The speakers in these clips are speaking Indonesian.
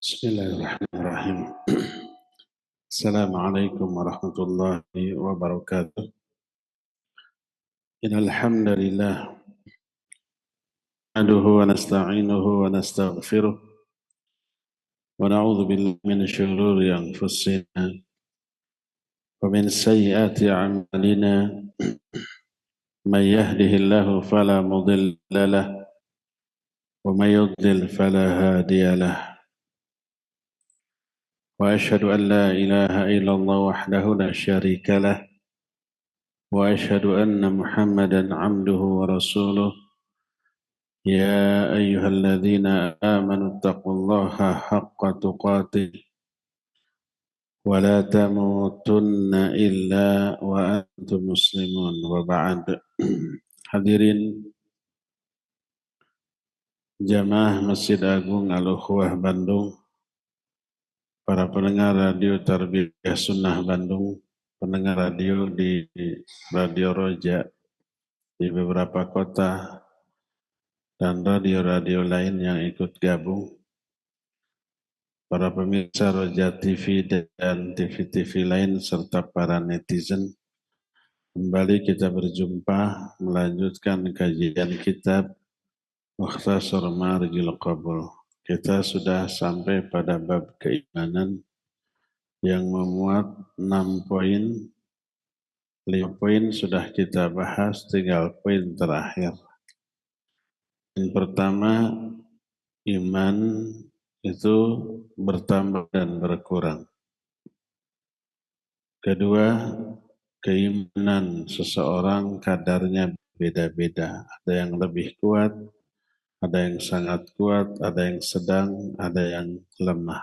Bismillahirrahmanirrahim. Assalamualaikum warahmatullahi wabarakatuh. Innal hamdalillah nahmaduhu wa nasta'inuhu wa nastaghfiruh wa na'udzu billahi min shururi anfusina wa min sayyiati a'malina. May yahdihillahu fala mudilla lahu wa may yudlil fala hadiya lahu. Wa asyhadu an la ilaha illallah wahdahu la syarika lahu wa asyhadu anna Muhammadan 'abduhu wa rasuluh. يا أيها الذين آمنوا اتقوا الله حق تقاته ولا تموتن إلا وأنتم مسلمون وبعد. Hadirin jamaah Masjid Agung Al-Ukhuwah Bandung, para pendengar radio Tarbiyah Sunnah Bandung, pendengar radio di Radio Roja di beberapa kota, dan radio-radio lain yang ikut gabung, para pemirsa Roja TV dan TV-TV lain, serta para netizen. Kembali kita berjumpa melanjutkan kajian kitab Mukhtasar Marijil Qabul. Kita sudah sampai pada bab keimanan yang memuat 6 poin. 5 poin sudah kita bahas, tinggal poin terakhir. Yang pertama, iman itu bertambah dan berkurang. Kedua, keimanan seseorang kadarnya beda-beda. Ada yang lebih kuat, ada yang sangat kuat, ada yang sedang, ada yang lemah.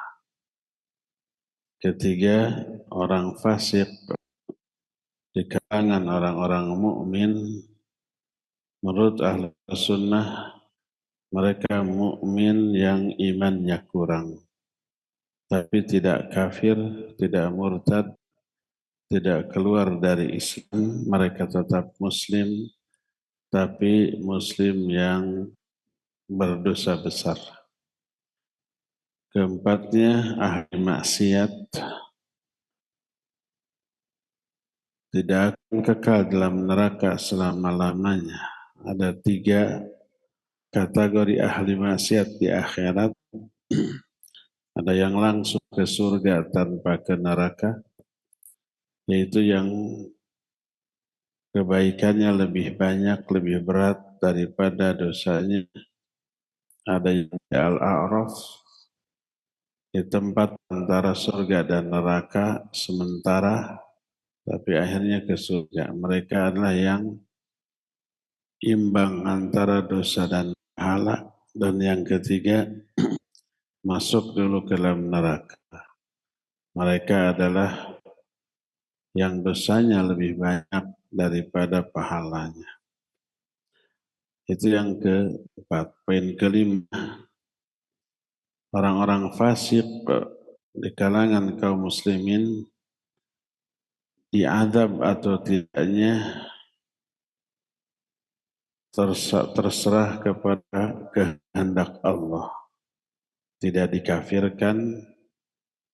Ketiga, orang fasik di kalangan orang-orang mukmin, menurut ahli sunnah, mereka mukmin yang imannya kurang, tapi tidak kafir, tidak murtad, tidak keluar dari Islam. Mereka tetap muslim, tapi muslim yang berdosa besar. Keempatnya, ahli maksiat tidak akan kekal dalam neraka selama-lamanya. Ada 3 kategori ahli maksiat di akhirat. Ada yang langsung ke surga tanpa ke neraka, yaitu yang kebaikannya lebih banyak, lebih berat daripada dosanya. Ada yang di Al-A'raf, di tempat antara surga dan neraka sementara, tapi akhirnya ke surga. Mereka adalah yang imbang antara dosa dan pahala. Dan yang ketiga, masuk dulu ke dalam neraka. Mereka adalah yang dosanya lebih banyak daripada pahalanya. Itu yang keempat. Poin kelima, orang-orang fasik di kalangan kaum muslimin diazab atau tidaknya terserah kepada kehendak Allah. Tidak dikafirkan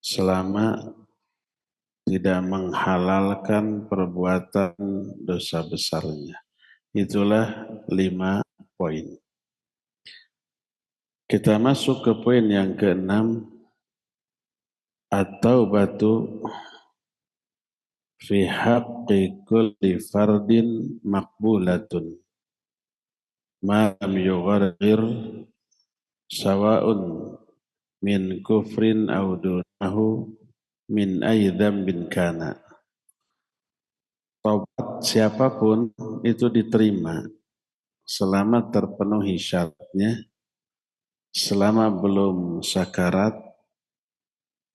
selama tidak menghalalkan perbuatan dosa besarnya. Itulah 5 poin. Kita masuk ke poin yang ke-6, at-taubatu fi haqqi kulli fardin maqbulatun ma lam yughargir sawa'un min kufrin aw dunahu min ayyi dzambin kana. Taubat siapapun itu diterima selama terpenuhi syaratnya, selama belum sakarat,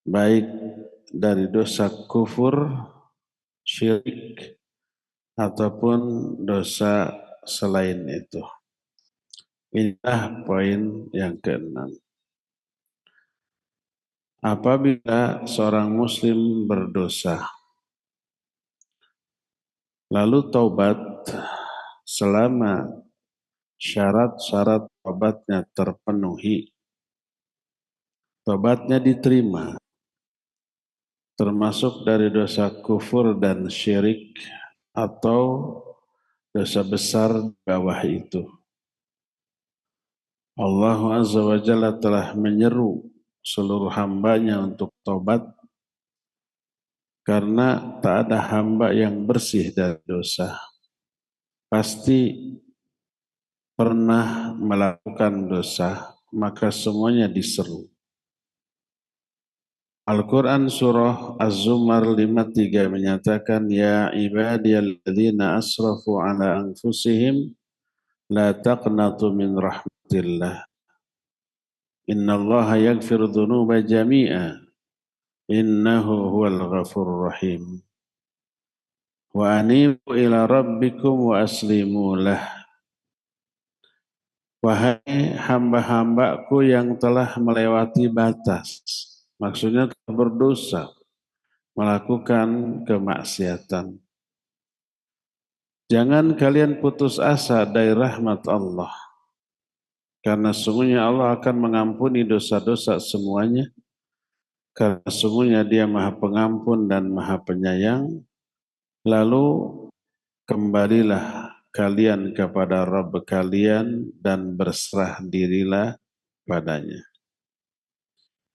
baik dari dosa kufur, syirik, ataupun dosa selain itu. Inilah poin yang ke-6. Apabila seorang muslim berdosa, lalu taubat, selama syarat-syarat taubatnya terpenuhi, tobatnya diterima, termasuk dari dosa kufur dan syirik atau dosa besar di bawah itu. Allah Azza wa Jalla telah menyeru seluruh hambanya untuk tobat karena tak ada hamba yang bersih dari dosa. Pasti pernah melakukan dosa, maka semuanya diseru. Al-Quran surah Az-Zumar 53 menyatakan, Ya ibadiyalladzina asrafu ala anfusihim, la taqnatu min rahmatillah. Innallaha yaghfiru dhunuba jami'a, innahu huwal ghafurur rahim. Wa anibu ila rabbikum wa aslimu lah. Wahai hamba-hambaku yang telah melewati batas, maksudnya telah berdosa, melakukan kemaksiatan. Jangan kalian putus asa dari rahmat Allah, karena sungguhnya Allah akan mengampuni dosa-dosa semuanya, karena sungguhnya Dia Maha Pengampun dan Maha Penyayang. Lalu kembalilah kalian kepada Rabb kalian dan berserah dirilah padanya.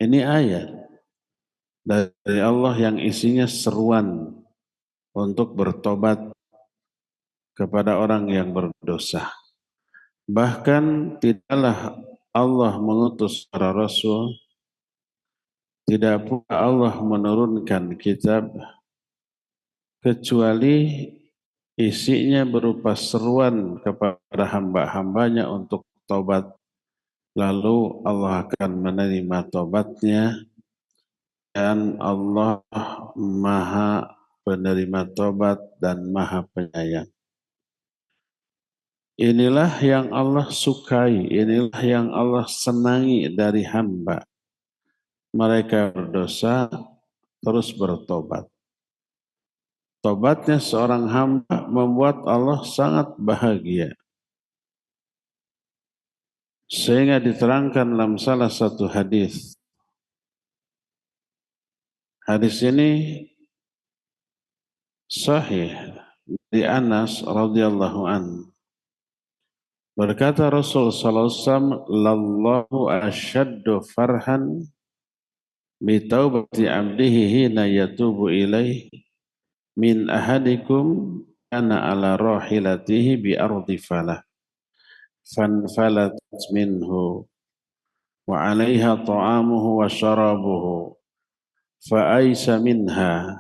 Ini ayat dari Allah yang isinya seruan untuk bertobat kepada orang yang berdosa. Bahkan tidaklah Allah mengutus para rasul, tidak pula Allah menurunkan kitab, kecuali isinya berupa seruan kepada hamba-hambanya untuk tobat. Lalu Allah akan menerima tobatnya, dan Allah Maha penerima tobat dan Maha penyayang. Inilah yang Allah sukai, inilah yang Allah senangi dari hamba. Mereka berdosa terus bertobat. Tobatnya seorang hamba membuat Allah sangat bahagia. Sehingga diterangkan dalam salah satu hadis. Hadis ini sahih dari Anas radhiyallahu anhu. Berkata Rasul sallallahu alaihi wasallam, "Lallahu asyaddu farhan bi taubati 'abdihi hina yatubu ilaihi min ahadikum ana ala rahilatihi bi ardi falah fanfalatat minhu wa 'alaiha ta'amuhu wa syarabuhu fa aisa minha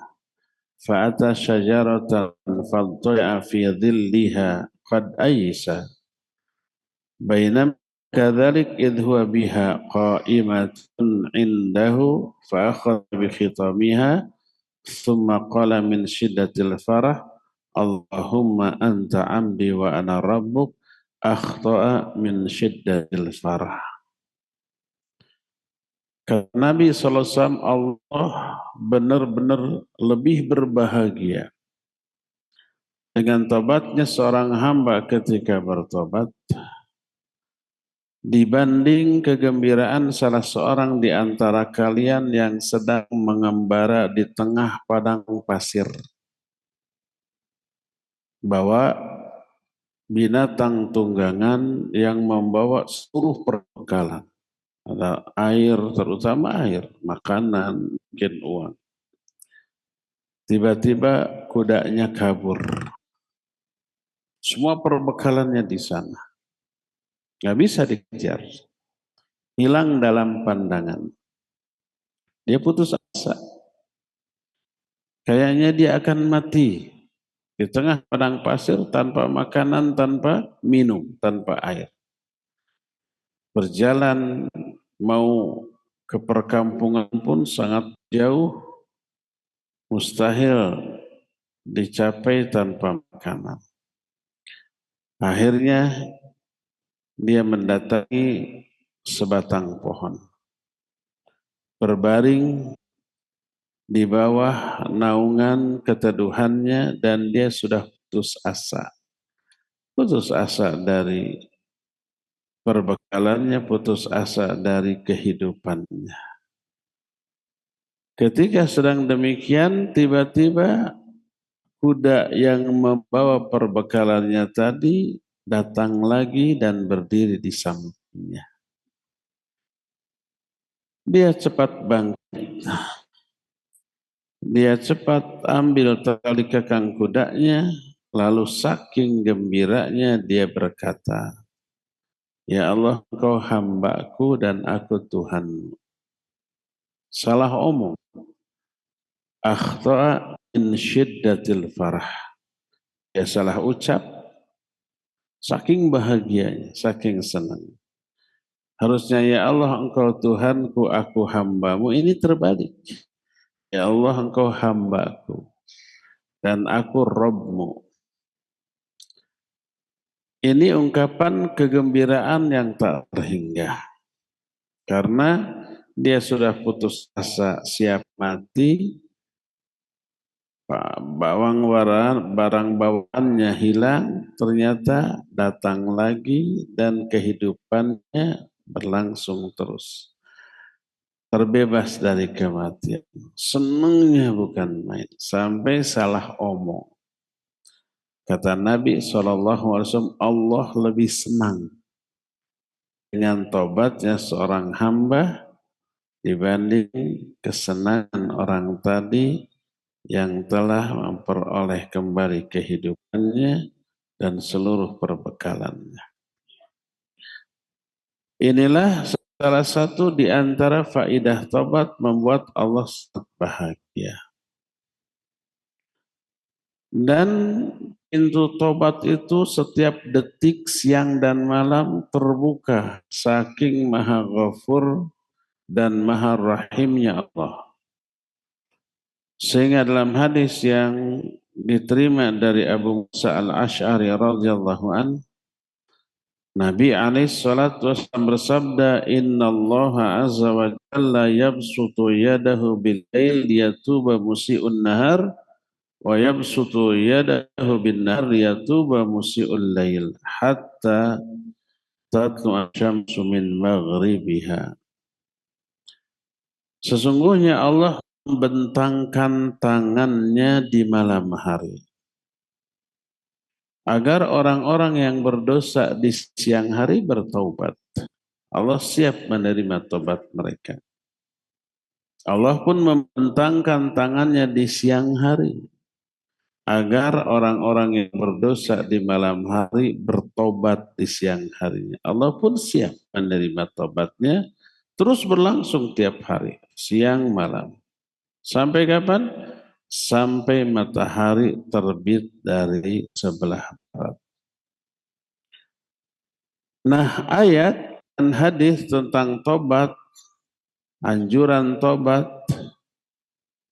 fa ata syajaratan fadta'a fi dhilliha qad aisa bainam kadzalik idh huwa biha qa'imatun 'indahu fa akhadha bi khitamiha thumma qala min syiddatil farah Allahumma anta 'abdi wa ana rabbuk akhta'a min syiddatil farah." Kata Nabi SAW, Allah benar-benar lebih berbahagia dengan tobatnya seorang hamba ketika bertobat dibanding kegembiraan salah seorang di antara kalian yang sedang mengembara di tengah padang pasir, bawa binatang tunggangan yang membawa seluruh perbekalan. Ada air, terutama air, makanan, mungkin uang. Tiba-tiba kudanya kabur. Semua perbekalannya di sana. Nggak bisa dikejar. Hilang dalam pandangan. Dia putus asa. Kayaknya dia akan mati di tengah padang pasir tanpa makanan, tanpa minum, tanpa air. Berjalan mau ke perkampungan pun sangat jauh, mustahil dicapai tanpa makanan. Akhirnya dia mendatangi sebatang pohon, berbaring di bawah naungan keteduhannya, dan dia sudah putus asa dari perbekalannya, putus asa dari kehidupannya. Ketika sedang demikian, tiba-tiba kuda yang membawa perbekalannya tadi datang lagi dan berdiri di sampingnya. Dia cepat bangkit. Dia cepat ambil tali kekang kudanya, lalu saking gembiranya dia berkata, "Ya Allah, Engkau hambaku dan aku Tuhanmu." Salah omong. Akhta'a in syiddatil farah. Dia salah ucap, saking bahagianya, saking senang. Harusnya ya Allah Engkau Tuhanku, aku hambamu. Ini terbalik. Ya Allah Engkau hambaku dan aku Robmu. Ini ungkapan kegembiraan yang tak terhingga. Karena dia sudah putus asa siap mati, barang bawaannya hilang, ternyata datang lagi dan kehidupannya berlangsung terus. Terbebas dari kematian. Senangnya bukan main, sampai salah omong. Kata Nabi SAW, Allah lebih senang dengan tobatnya seorang hamba dibanding kesenangan orang tadi yang telah memperoleh kembali kehidupannya dan seluruh perbekalannya. Inilah salah satu di antara faidah tobat membuat Allah sangat bahagia. Dan pintu tobat itu setiap detik, siang dan malam terbuka saking maha ghafur dan maha rahimnya Allah. Sehingga dalam hadis yang diterima dari Abu Musa al-Ash'ari radhiyallahu an, Nabi alaihi salatu wasallam bersabda, "Inna Allah azza wa jalla yabsutu yadahu bil lail liyatuba musii'un nahar wa yabsutu yadahu bin nahar liyatuba musii'ul lail hatta tatlu'a syamsu min maghribiha." Sesungguhnya Allah membentangkan tangannya di malam hari agar orang-orang yang berdosa di siang hari bertaubat. Allah siap menerima tobat mereka. Allah pun membentangkan tangannya di siang hari agar orang-orang yang berdosa di malam hari bertobat di siang harinya. Allah pun siap menerima tobatnya, terus berlangsung tiap hari, siang malam. Sampai kapan? Sampai matahari terbit dari sebelah barat. Nah, ayat dan hadis tentang tobat, anjuran tobat,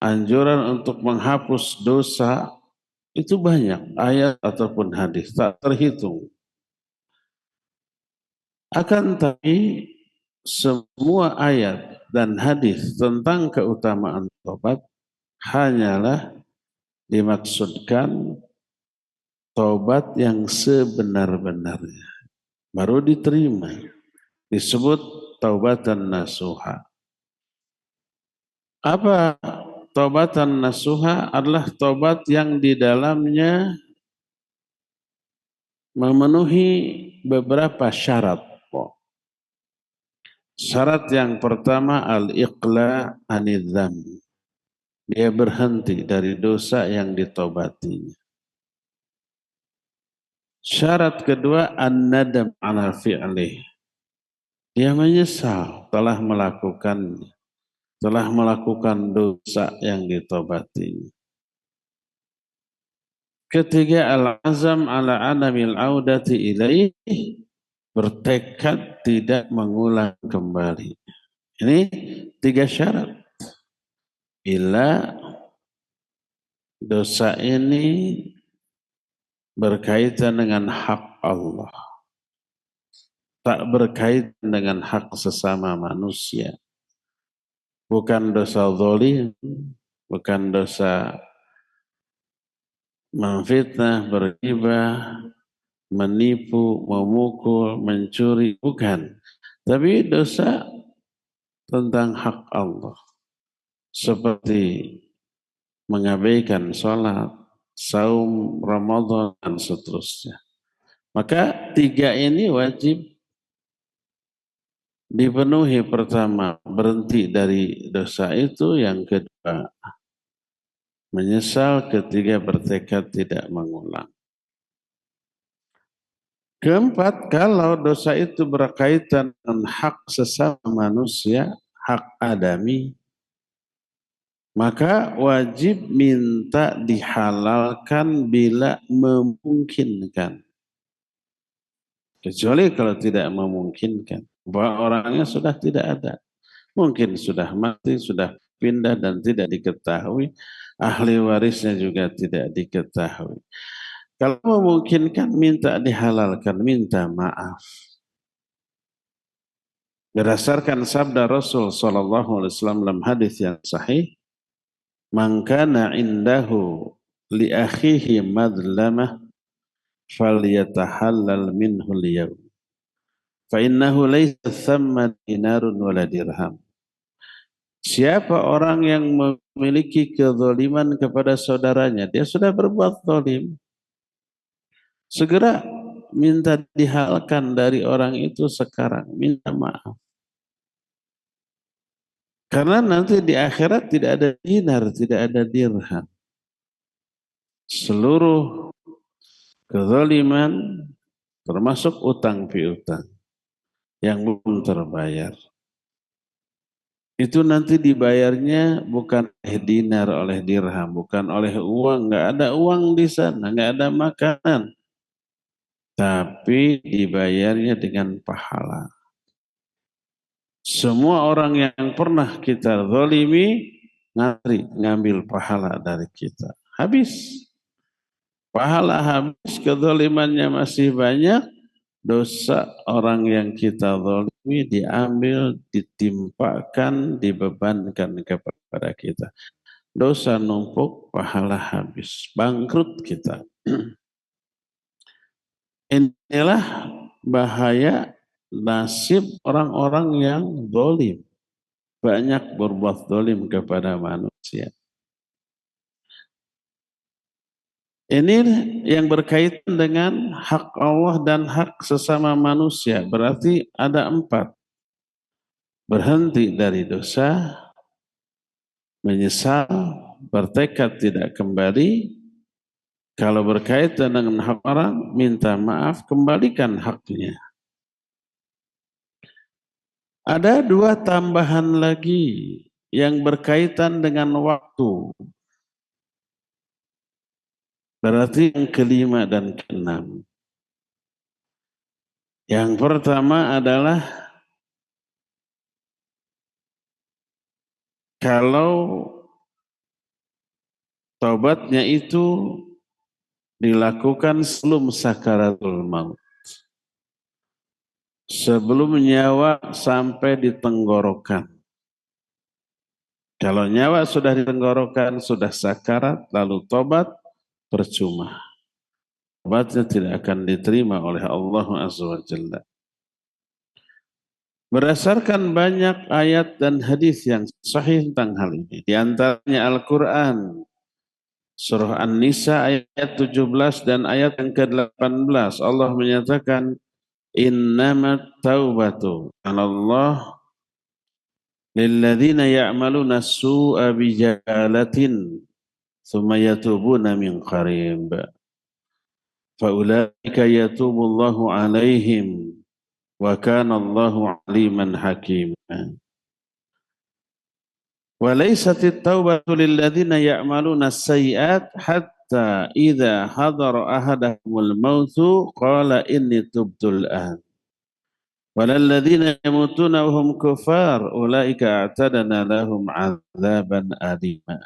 anjuran untuk menghapus dosa, itu banyak ayat ataupun hadis, tak terhitung. Akan tapi semua ayat dan hadis tentang keutamaan tobat hanyalah dimaksudkan tobat yang sebenar-benarnya. Baru diterima. Disebut taubatan nasuha. Apa taubatan nasuha? Adalah taubat yang di dalamnya memenuhi beberapa syarat. Syarat yang pertama al-iqla anidzam. Dia berhenti dari dosa yang ditobatinya. Syarat kedua an-nadam ala fi'lih. Dia menyesal telah melakukan dosa yang ditobatinya. Ketiga al-azam ala anamil audati ilaih, bertekad tidak mengulang kembali. Ini 3 syarat. Bila dosa ini berkaitan dengan hak Allah, tak berkaitan dengan hak sesama manusia. Bukan dosa zalim, bukan dosa memfitnah, berghibah, menipu, memukul, mencuri, bukan. Tapi dosa tentang hak Allah. seperti mengabaikan sholat, saum Ramadan, dan seterusnya. Maka 3 ini wajib dipenuhi. Pertama, berhenti dari dosa itu. Yang kedua, menyesal. Ketiga, bertekad tidak mengulang. Keempat, kalau dosa itu berkaitan dengan hak sesama manusia, hak adami, maka wajib minta dihalalkan bila memungkinkan. Kecuali kalau tidak memungkinkan, bahwa orangnya sudah tidak ada. Mungkin sudah mati, sudah pindah dan tidak diketahui. Ahli warisnya juga tidak diketahui. Kalau memungkinkan, minta dihalalkan, minta maaf. Berdasarkan sabda Rasul sallallahu alaihi wasallam dalam hadis yang sahih, "Man kana indahu li akhihi madlamah falyatahallal minhu al-yawm. Fa innahu laysa thamma dinarun wala dirham." Siapa orang yang memiliki kezaliman kepada saudaranya, dia sudah berbuat zalim, segera minta dihalalkan dari orang itu sekarang, minta maaf. Karena nanti di akhirat tidak ada dinar, tidak ada dirham. Seluruh kezaliman termasuk utang piutang yang belum terbayar, itu nanti dibayarnya bukan oleh dinar, oleh dirham, bukan oleh uang. Nggak ada uang di sana, nggak ada makanan, tapi dibayarnya dengan pahala. Semua orang yang pernah kita zalimi ngambil pahala dari kita. Habis. Pahala habis, kezalimannya masih banyak, dosa orang yang kita zalimi diambil, ditimpakan, dibebankan kepada kita. Dosa numpuk, pahala habis, bangkrut kita. Inilah bahaya nasib orang-orang yang zalim. Banyak berbuat zalim kepada manusia. Ini yang berkaitan dengan hak Allah dan hak sesama manusia. Berarti ada 4. Berhenti dari dosa, menyesal, bertekad tidak kembali. Kalau berkaitan dengan hak orang, minta maaf, kembalikan haknya. Ada 2 tambahan lagi yang berkaitan dengan waktu. Berarti yang kelima dan keenam. Yang pertama adalah kalau taubatnya itu dilakukan sebelum sakaratul maut. Sebelum nyawa sampai di tenggorokan. Kalau nyawa sudah di tenggorokan, sudah sakarat, lalu tobat, percuma. Tobatnya tidak akan diterima oleh Allah Azza wa Jalla. Berdasarkan banyak ayat dan hadis yang sahih tentang hal ini. Di antaranya Al-Quran. Surah An-Nisa ayat 17 dan ayat yang ke-18. Allah menyatakan, innamat taubatu 'alallah lilladzina ya'maluna as-su'a bijahalatin tsumma yatubuna min qarib fa ulaika yatubullahu 'alaihim wa kana Allahu 'aliman hakima. Wa laysatit taubatu lilladzina ya'maluna as-sayyi'at hatta idza hadara ahadahumul mautu qala inni tubtul an. Walalladzina yamutuna wa hum kufar ulaika a'tadna lahum 'adzaban alima.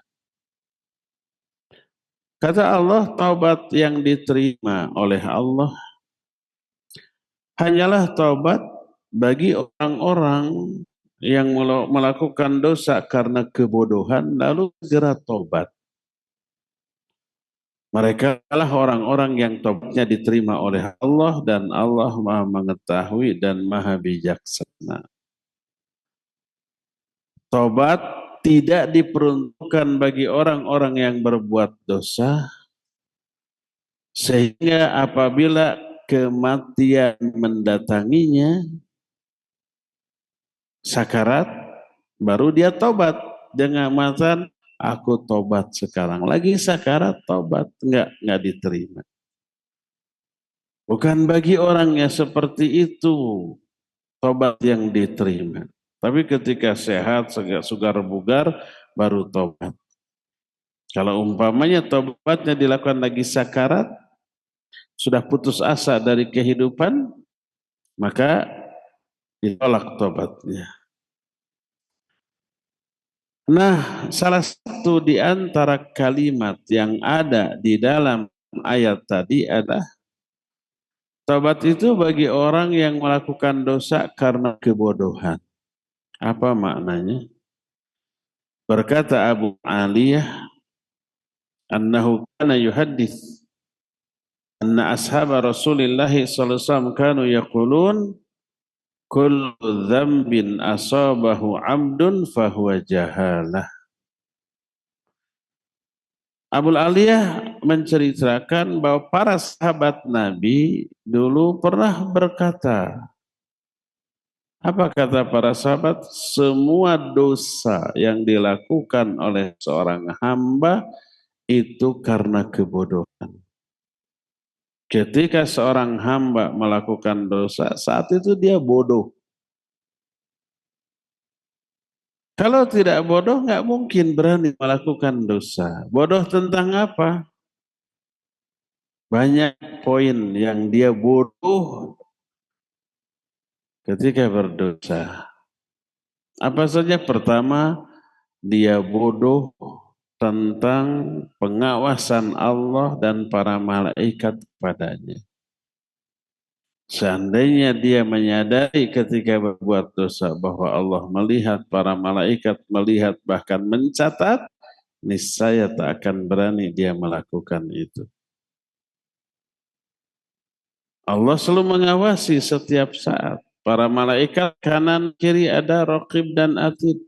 Kata Allah, taubat yang diterima oleh Allah hanyalah taubat bagi orang-orang yang melakukan dosa karena kebodohan lalu segera taubat. Mereka adalah orang-orang yang taubatnya diterima oleh Allah dan Allah Maha mengetahui dan Maha bijaksana. Taubat tidak diperuntukkan bagi orang-orang yang berbuat dosa, sehingga apabila kematian mendatanginya, sakarat, baru dia tobat dengan matan, aku tobat sekarang. Lagi sakarat tobat, enggak diterima. Bukan bagi orang yang seperti itu tobat yang diterima. Tapi ketika sehat, segar bugar, baru tobat. Kalau umpamanya tobatnya dilakukan lagi sakarat, sudah putus asa dari kehidupan, maka ditolak tobatnya. Nah, salah satu di antara kalimat yang ada di dalam ayat tadi adalah tobat itu bagi orang yang melakukan dosa karena kebodohan. Apa maknanya? Berkata Abu Aliyah, annahu kana yuhaddits anna ashab Rasulillah sallallahu alaihi wasallam kanu yaqulun kullu dzambin asabahu 'abdun fahuwa jahalah. Abu Aliyah menceritakan bahwa para sahabat Nabi dulu pernah berkata, apa kata para sahabat? Semua dosa yang dilakukan oleh seorang hamba itu karena kebodohan. Ketika seorang hamba melakukan dosa, saat itu dia bodoh. Kalau tidak bodoh, nggak mungkin berani melakukan dosa. Bodoh tentang apa? Banyak poin yang dia bodoh ketika berdosa. Apa saja? Pertama, dia bodoh tentang pengawasan Allah dan para malaikat kepadanya. Seandainya dia menyadari ketika berbuat dosa bahwa Allah melihat, para malaikat melihat, bahkan mencatat, niscaya tak akan berani dia melakukan itu. Allah selalu mengawasi setiap saat. Para malaikat kanan kiri ada raqib dan atid.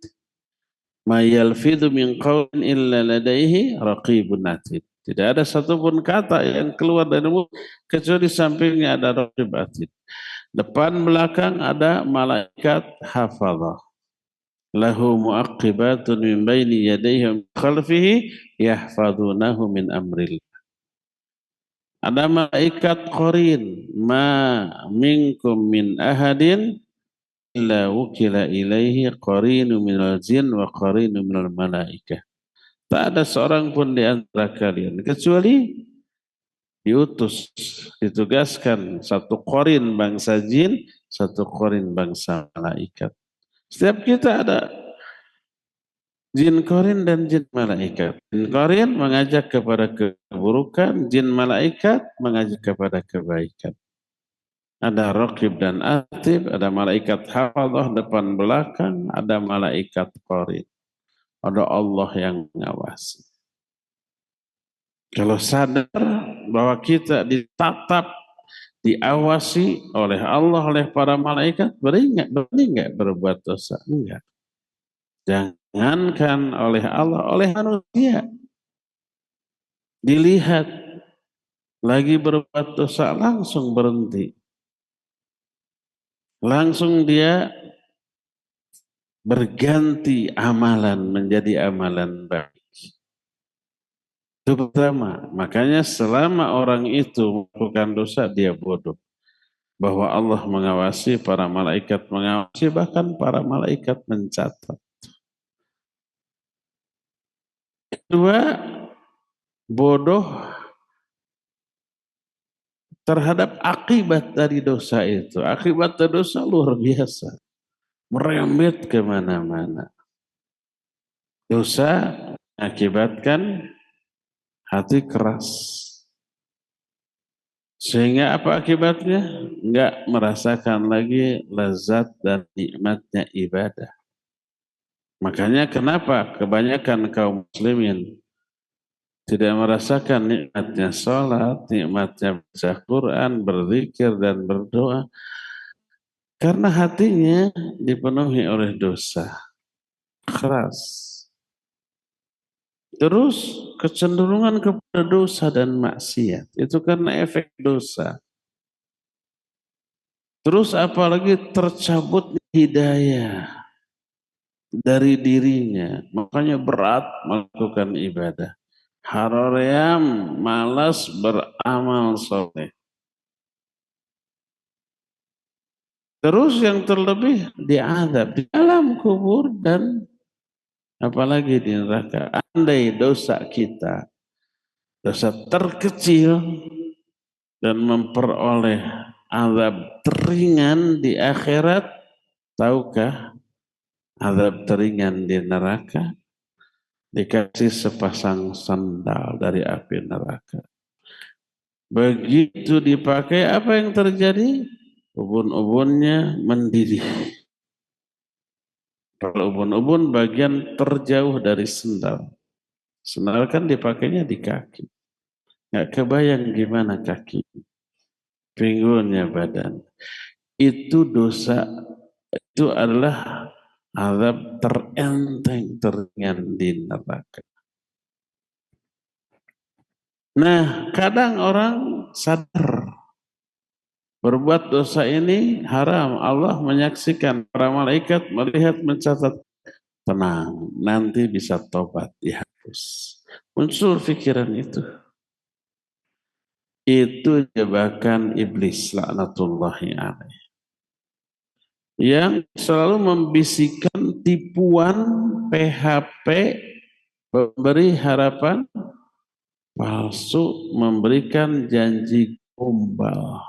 Ma yalfidhu min qawlin illa ladaihi raqibun atid. Tidak ada satupun kata yang keluar dari mulut kecuali sampingnya ada raqib atid. Depan belakang ada malaikat hafazah. Lahu muaqibatun min baini yadayhi wa khalfihi yahfazunahu min amrillah. Ada malaikat qarin, ma minkum min ahadin illa wukila ilaihi qarinu minal jin wa qarinu minal malaikah. Tak ada seorang pun di antara kalian kecuali diutus, ditugaskan satu qarin bangsa jin, satu qarin bangsa malaikat. Setiap kita ada jin qarin dan jin malaikat. Jin qarin mengajak kepada keburukan, jin malaikat mengajak kepada kebaikan. Ada raqib dan atid, ada malaikat hafadzah depan belakang, ada malaikat qarin. Ada Allah yang mengawasi. Kalau sadar bahwa kita ditatap, diawasi oleh Allah, oleh para malaikat, berani enggak berbuat dosa? Enggak. Jangankan oleh Allah, oleh manusia. Dilihat lagi berbuat dosa, langsung berhenti. Langsung dia berganti amalan menjadi amalan baik. Itu pertama. Makanya selama orang itu melakukan dosa, dia bodoh. Bahwa Allah mengawasi, para malaikat mengawasi, bahkan para malaikat mencatat. Kedua, bodoh terhadap akibat dari dosa itu. Akibat dari dosa luar biasa. Merembet kemana-mana. Dosa mengakibatkan hati keras. Sehingga apa akibatnya? Enggak merasakan lagi lezat dan nikmatnya ibadah. Makanya kenapa kebanyakan kaum muslimin tidak merasakan nikmatnya sholat, nikmatnya baca Quran, berzikir dan berdoa. Karena hatinya dipenuhi oleh dosa. Keras. Terus kecenderungan kepada dosa dan maksiat itu karena efek dosa. Terus apalagi tercabut hidayah dari dirinya, makanya berat melakukan ibadah. Haroream malas beramal soleh. Terus yang terlebih diazab di alam kubur dan apalagi di neraka. Andai dosa kita, dosa terkecil dan memperoleh azab teringan di akhirat, tahukah azab teringan di neraka dikasih sepasang sandal dari api neraka. Begitu dipakai, apa yang terjadi? Ubun-ubunnya mendidih. Kalau ubun-ubun bagian terjauh dari sendal. Sendal kan dipakainya di kaki. Nggak kebayang gimana kaki. Pinggulnya badan. Itu dosa, itu adalah azab terenteng, teringan di neraka. Nah, kadang orang sadar berbuat dosa ini haram. Allah menyaksikan, para malaikat melihat, mencatat. Tenang, nanti bisa tobat, dihapus. Muncul pikiran itu. Itu jebakan iblis laknatullahi alaih. Yang selalu membisikkan tipuan, PHP, memberi harapan palsu, memberikan janji gombal.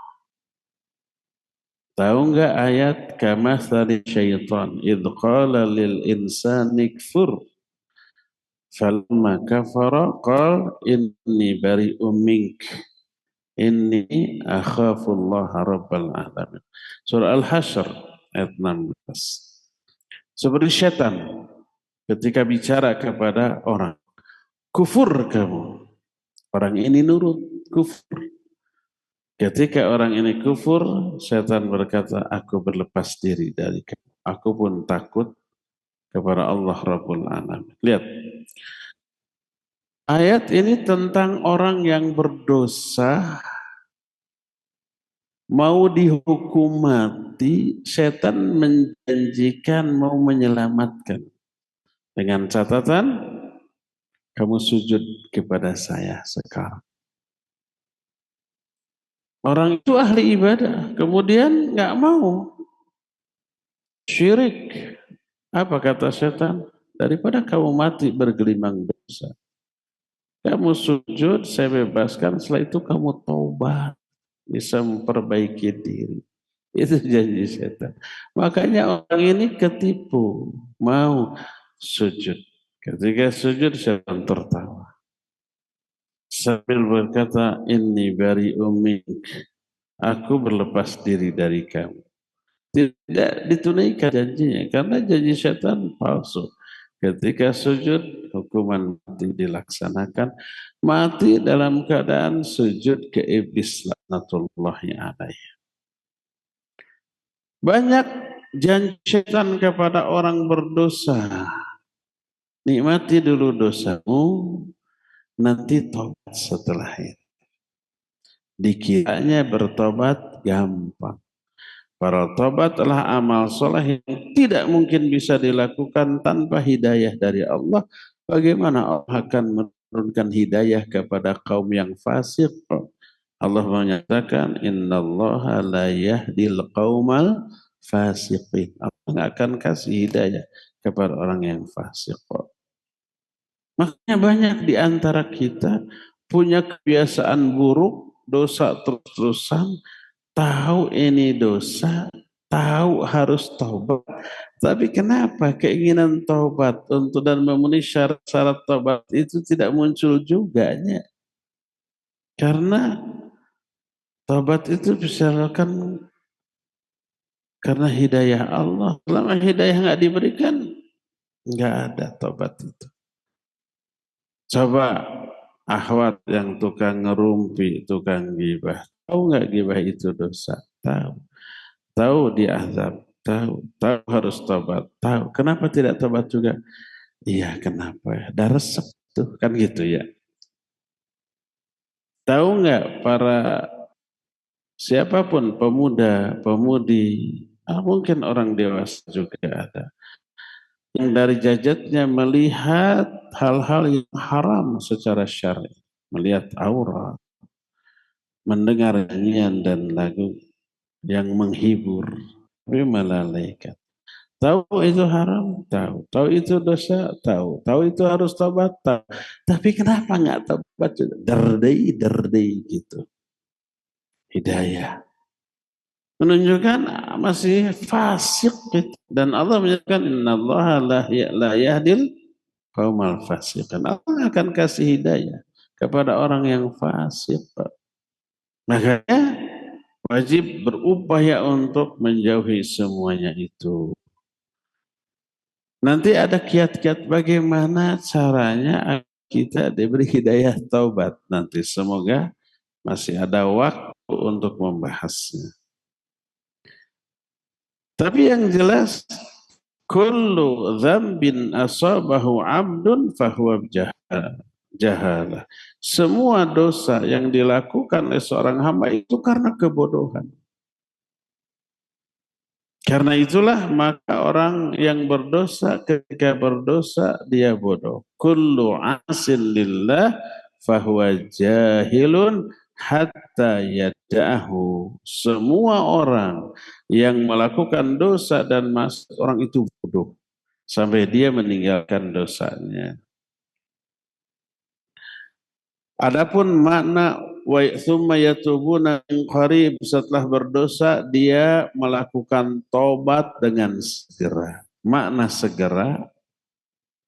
Tahu nggak ayat kamatsali syaitan idh qala lil insani kfur falamma kafara qala inni bari'um mink inni akhafullaha rabbal alamin. Surah Al-Hasyr ayat 16. Seperti syaitan ketika bicara kepada orang, kufur kamu. Orang ini nurut, kufur. Ketika orang ini kufur, setan berkata, aku berlepas diri dari kamu. Aku pun takut kepada Allah Rabbul Alamin. Lihat, ayat ini tentang orang yang berdosa, mau dihukum mati, setan menjanjikan mau menyelamatkan. Dengan catatan, kamu sujud kepada saya sekarang. Orang itu ahli ibadah, kemudian nggak mau. Syirik. Apa kata setan? Daripada kamu mati bergelimang dosa. Kamu sujud, saya bebaskan, setelah itu kamu taubat. Bisa memperbaiki diri. Itu janji setan. Makanya orang ini ketipu. Mau sujud. Ketika sujud, setan tertawa. Sambil berkata, inni bari'um mink. Aku berlepas diri dari kamu. Tidak ditunaikan janjinya karena janji setan palsu. Ketika sujud hukuman mati dilaksanakan, mati dalam keadaan sujud ke iblis laknatullahi alaih. Banyak janji setan kepada orang berdosa. Nikmati dulu dosamu, nanti tobat setelah itu. Dikiranya bertobat gampang. Para tobat adalah amal soleh yang tidak mungkin bisa dilakukan tanpa hidayah dari Allah. Bagaimana Allah akan menurunkan hidayah kepada kaum yang fasik? Allah menyatakan, innallaha la yahdil qaumal fasiqin. Allah nggak akan kasih hidayah kepada orang yang fasik. Makanya banyak di antara kita punya kebiasaan buruk, dosa terus-terusan, tahu ini dosa, tahu harus taubat. Tapi kenapa keinginan taubat untuk dan memenuhi syarat-syarat taubat itu tidak muncul juga? Karena taubat itu bisa dilakukan karena hidayah Allah. Selama hidayah nggak diberikan, nggak ada taubat itu. Coba akhwat yang tukang ngerumpi, tukang gibah. Tahu nggak gibah itu dosa? Tahu. Tahu diazab. Tahu. Tahu harus tobat. Tahu. Kenapa tidak tobat juga? Iya kenapa ya? Dah resep. Tuh kan gitu ya. Tahu nggak para siapapun pemuda, pemudi, mungkin orang dewasa juga ada yang dari jajatnya melihat hal-hal yang haram secara syar'i, melihat aurat, mendengar nyanyian dan lagu yang menghibur, tapi melalaikan. Tahu itu haram, tahu. Tahu itu dosa, tahu. Tahu itu harus tobat, tahu. Tapi kenapa nggak tobat? Derdei, derdei gitu. Hidayah. Menunjukkan masih fasik gitu. Dan Allah menyatakan innallaha la yahdil qaumal fasiqin. Allah akan kasih hidayah kepada orang yang fasik. Makanya wajib berupaya untuk menjauhi semuanya itu. Nanti ada kiat-kiat bagaimana caranya kita diberi hidayah taubat. Nanti semoga masih ada waktu untuk membahasnya. Tapi yang jelas kullu dzambin asabahu 'abdun fahuwa jahalah. Semua dosa yang dilakukan oleh seorang hamba itu karena kebodohan. Karena itulah maka orang yang berdosa ketika berdosa dia bodoh. Kullu asin lillah fahuwa jahilun hatta yada'ahu. Semua orang yang melakukan dosa dan orang itu bodoh sampai dia meninggalkan dosanya. Adapun makna wa tsumma yatubuna min qarib, setelah berdosa dia melakukan tobat dengan segera. Makna segera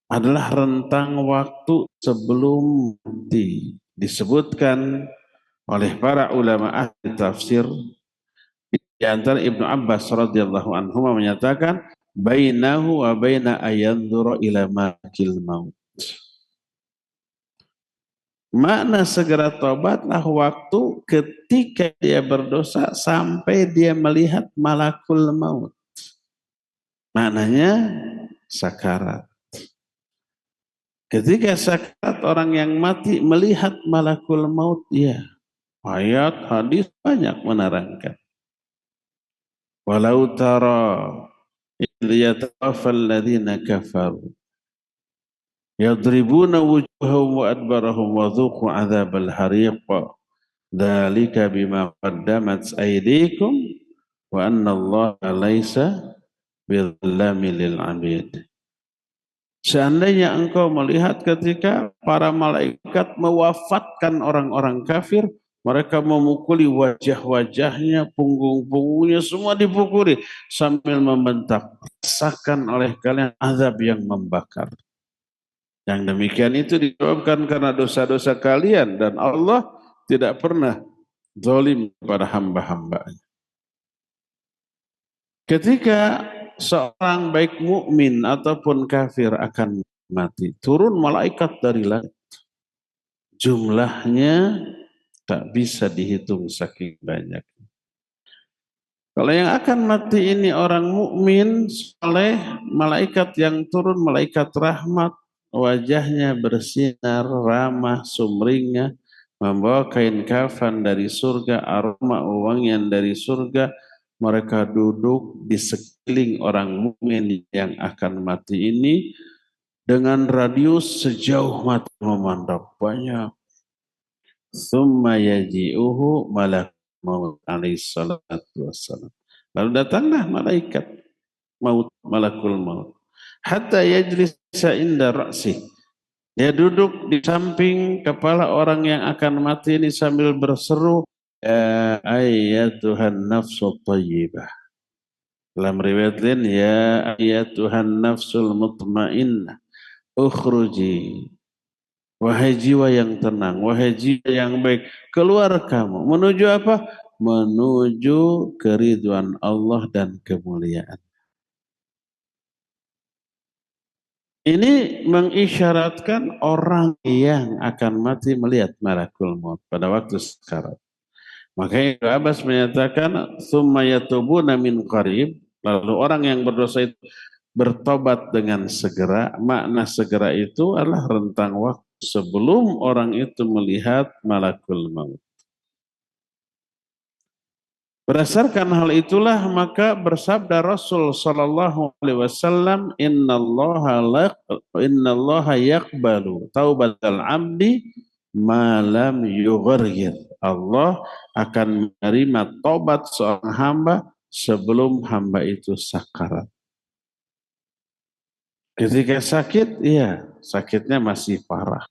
adalah rentang waktu sebelum mati. Disebutkan oleh para ulama ahli tafsir, di antara Ibnu Abbas radhiyallahu anhu menyatakan bainahu wa baina ayanzura ila makil maut. Makna segera tobatlah waktu ketika dia berdosa sampai dia melihat malakul maut. Maknanya sakarat. Ketika sakarat orang yang mati melihat malakul maut, ya. Ayat hadis banyak menerangkan. Walau tara idh yatawaffal ladzina kafaru yadribuna wujuhahum wa adbarahum wa dhuqu adzabal hariq. Dzalika bima qaddamat aydikum wa anna Allah laisa bidzallamil lil 'abid. Seandainya engkau melihat ketika para malaikat mewafatkan orang-orang kafir, mereka memukuli wajah-wajahnya, punggung-punggungnya semua dipukuli sambil membentak, rasakan oleh kalian azab yang membakar. Yang demikian itu disebabkan karena dosa-dosa kalian dan Allah tidak pernah zalim kepada hamba-hambanya. Ketika seorang baik mukmin ataupun kafir akan mati, turun malaikat dari langit. Jumlahnya tak bisa dihitung saking banyak. Kalau yang akan mati ini orang mukmin oleh malaikat yang turun, malaikat rahmat, wajahnya bersinar, ramah, sumringah, membawa kain kafan dari surga, aroma wangian dari surga. Mereka duduk di sekeliling orang mukmin yang akan mati ini dengan radius sejauh mata memandang banyak. Tsumma yaji'uhu malak maut alaihi salatu wassalam. Lalu datanglah malaikat maut, malakul maut. Hatta yajlisa inda ra'si. Dia duduk di samping kepala orang yang akan mati ini sambil berseru, ya ayyatuhan nafsu thayyibah. Dalam riwayat lain, ya ayyatuhan nafsul mutmainnah, ukhruji. Wahai jiwa yang tenang, wahai jiwa yang baik, keluar kamu. Menuju apa? Menuju keridhaan Allah dan kemuliaan. Ini mengisyaratkan orang yang akan mati melihat malakul maut pada waktu sekarat. Makanya Ibnu Abbas menyatakan summa yatubuna min qarib, lalu orang yang berdosa itu bertobat dengan segera. Makna segera itu adalah rentang waktu sebelum orang itu melihat malakul maut. Berdasarkan hal itulah maka bersabda Rasul sallallahu alaihi wasallam, innallaha yaqbalu taubatal abdi ma lam yughargir. Allah akan menerima tobat seorang hamba sebelum hamba itu sakarat. Ketika sakit, iya, sakitnya masih parah.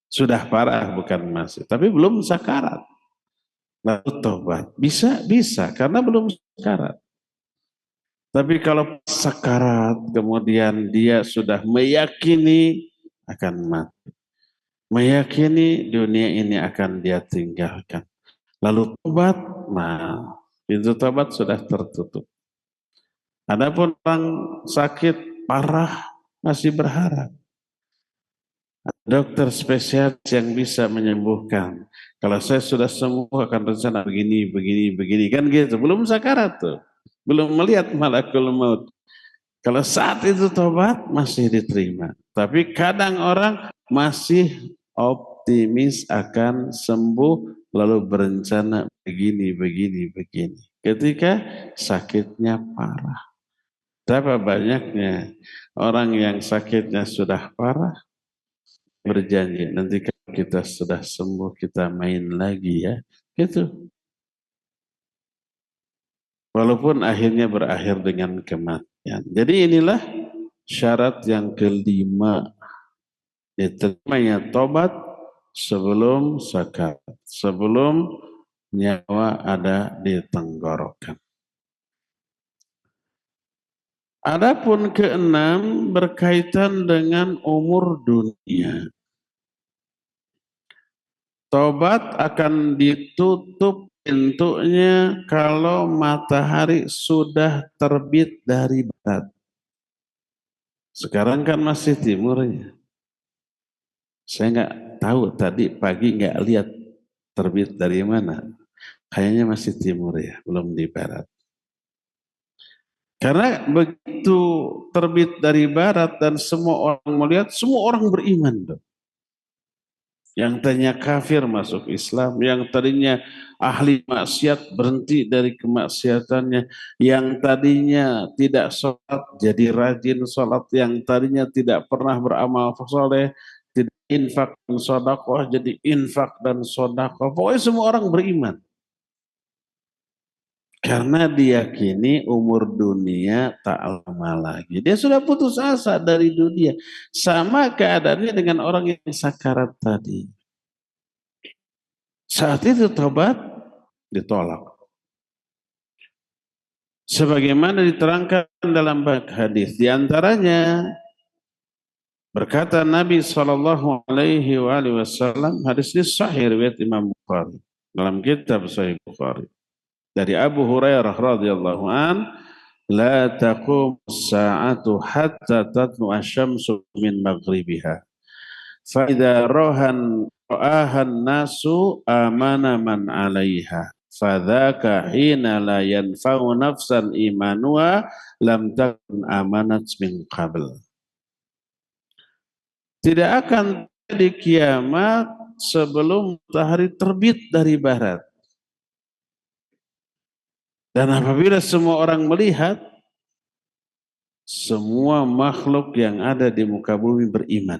Sudah parah bukan masih, tapi belum sakarat. Lalu tobat. Bisa karena belum sakarat. Tapi kalau sakarat kemudian dia sudah meyakini akan mati. Meyakini dunia ini akan dia tinggalkan. Lalu tobat, nah pintu tobat sudah tertutup. Adapun orang sakit parah masih berharap. Dokter spesialis yang bisa menyembuhkan. Kalau saya sudah sembuh akan rencana begini. Kan gitu. Belum sakarat tuh. Belum melihat malakul maut. Kalau saat itu tobat masih diterima. Tapi kadang orang masih optimis akan sembuh lalu berencana begini. Ketika sakitnya parah. Berapa banyaknya orang yang sakitnya sudah parah berjanji nanti kalau kita sudah sembuh kita main lagi ya. Gitu. Walaupun akhirnya berakhir dengan kematian. Jadi inilah syarat yang kelima, diterimanya tobat sebelum sakarat, sebelum nyawa ada di tenggorokan. Adapun keenam berkaitan dengan umur dunia. Tobat akan ditutup pintunya kalau matahari sudah terbit dari barat. Sekarang kan masih timur ya. Saya nggak tahu tadi pagi nggak lihat terbit dari mana. Kayaknya masih timur ya, belum di barat. Karena begitu terbit dari barat dan semua orang melihat, semua orang beriman dong. Yang tadinya kafir masuk Islam, yang tadinya ahli maksiat berhenti dari kemaksiatannya, yang tadinya tidak sholat jadi rajin sholat, yang tadinya tidak pernah beramal soleh, tidak infak dan sodakoh jadi infak dan sodakoh. Pokoknya semua orang beriman. Karena diyakini umur dunia tak lama lagi. Dia sudah putus asa dari dunia. Sama keadaannya dengan orang yang sakarat tadi. Saat itu tobat ditolak. Sebagaimana diterangkan dalam hadis. Di antaranya berkata Nabi SAW, hadis ini sahih riwayat Imam Bukhari. Dalam kitab Sahih Bukhari. Dari Abu Hurairah radhiyallahu an, la taqum as-sa'atu hatta tatlu asy-syamsu min maghribiha. Fa idza ra'ahan nasu amana man 'alaiha. Fadzaka hina la yanfa'u nafsan imanuha lam takun amanat min qabl. Tidak akan terjadi kiamat sebelum matahari terbit dari barat. Dan apabila semua orang melihat, semua makhluk yang ada di muka bumi beriman.